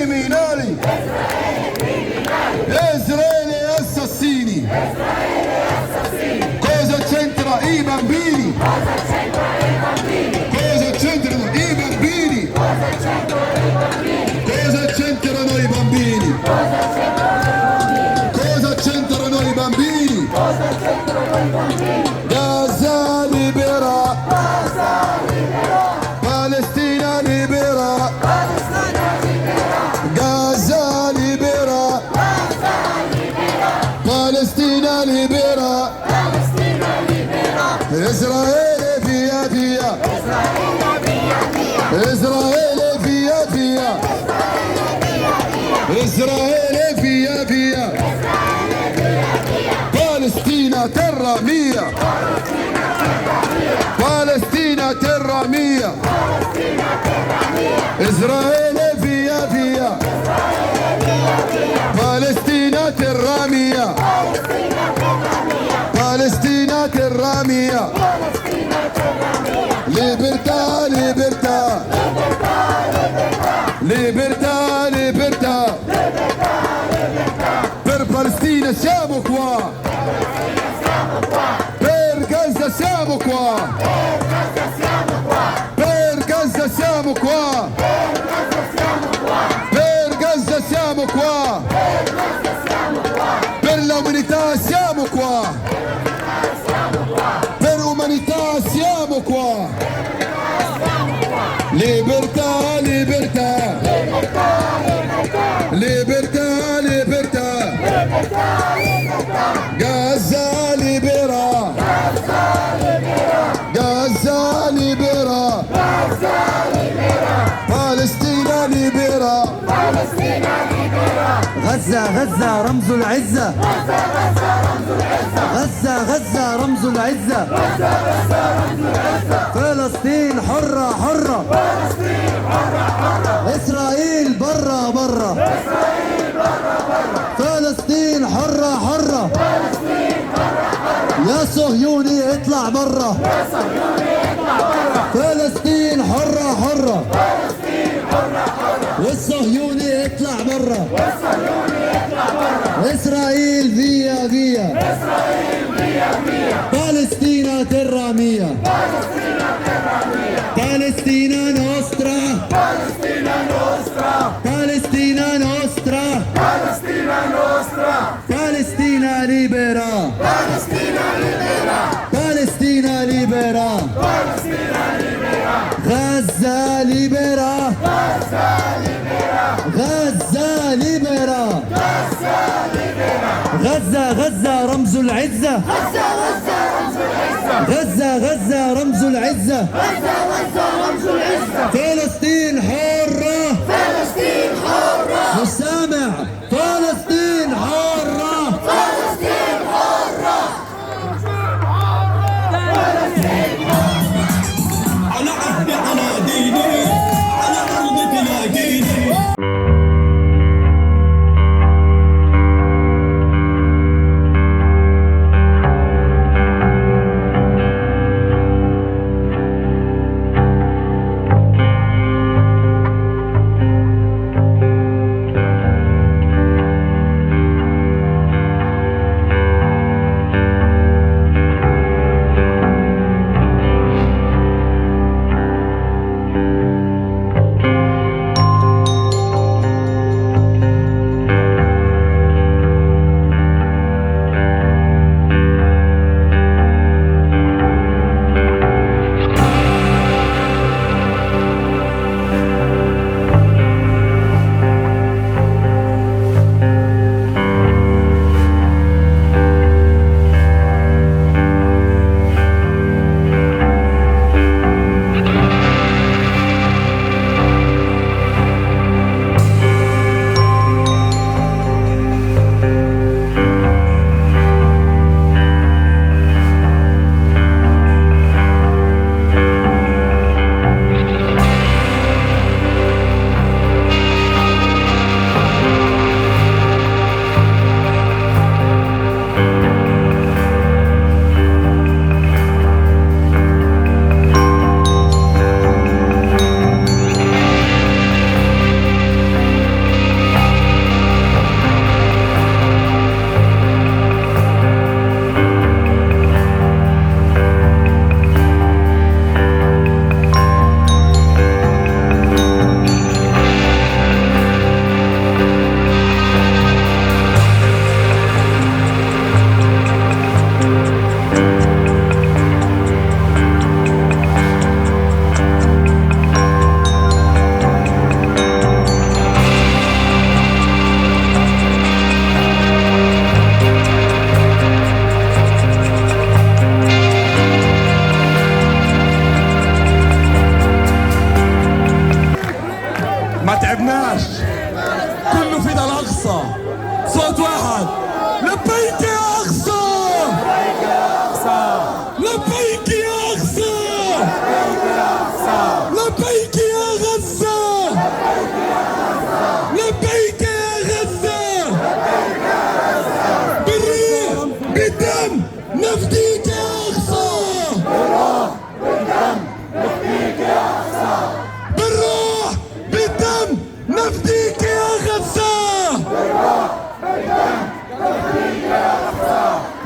criminali, Israele assassini, cosa c'entra i bambini? Cosa c'entrano i bambini? Cosa c'entrano i bambini? Cosa c'entrano i bambini? Gaza libera, Palestina libera, Gaza libera, Palestina libera, Israele via via, Israele via via, Israele via via, Palestina terra mia, Palestina terra mia, Israele via via, Palestina terra mia, Palestina terra mia, libertà, libertà, libertà, libertà, per Palestina siamo qua, per Gaza siamo qua, per Gaza siamo qua, per Gaza siamo qua, per l'umanità siamo qua, per l'umanità siamo qua, libertà, libertà, libertà, libertà, Gaza libera, Gaza libera, Palestina libera, غزة غزة رمز العزة، غزة غزة رمز العزة، فلسطين حرة حرة، إسرائيل برا برا، فلسطين حرة حرة، يا صهيوني اطلع برا، فلسطين حرة حرة، والصهيوني اطلع برا، إسرائيل فيا فيا، بالستينا ترا ميا، بالستينا نوسترا، بالستينا نوسترا، بالستينا ليبرا، بالستينا ليبرا، غزة ليبرا، غزة ليبرا، غزة غزة رمز العزة، غزة غزة رمز العزة، فلسطين حرة، فلسطين حرة، مش سامع، فلسطين حرة، فلسطين حرة، على عهدي على ديني، على أرض تلاقيني. فدا الأقصى. صوت واحد. لبيك يا أقصى. لبيك يا أقصى. لبيك يا غزة. لبيك يا غزة. بالروح بالدم نفديك يا أقصى. بالروح بالدم نفديك يا غزة.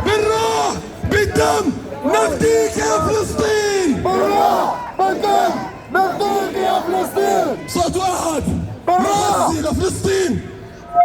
بالروح بالدم نفديك يا فلسطين. بالروح بالدم نفديك يا فلسطين. صوت واحد. غزة لفلسطين.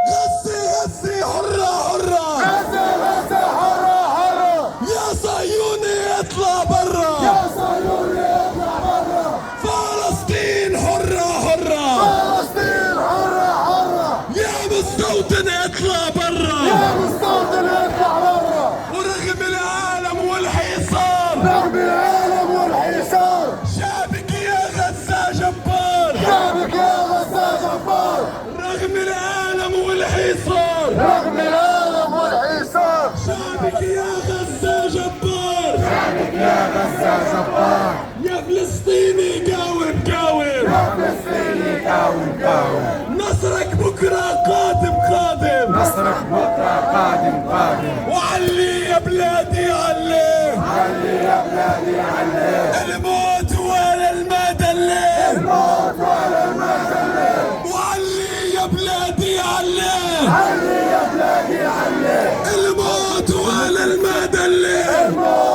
غزة حرة حرة. غزة غزة حرة حرة. يا صهيوني اطلع برا. يا صهيوني اطلع برا. فلسطين حرة حرة. فلسطين حرة حرة. يا مستوطن اطلع برا. يا مستوطن اطلع برا. ورغم العالم والحصار. رغم العالم والحصار. شعبك يا غزة جبار. شعبك يا غزة جبار. رغم العالم والحصار. رغم العالم والحصار. شعبك يا غزة جبار. شعبك يا غزة جبار. يا فلسطيني قاوم قاوم. يا فلسطيني قاوم قاوم. نصرك بكرة قادم قادم. نصرك بكرة قادم قادم. وعلي يا بلادي علي. علي يا بلادي علي. الموت ولا المدلة. الموت ولا المذلة. وعلي يا بلادي علي. علي يا بلادي علي. الموت ولا المدلة. الموت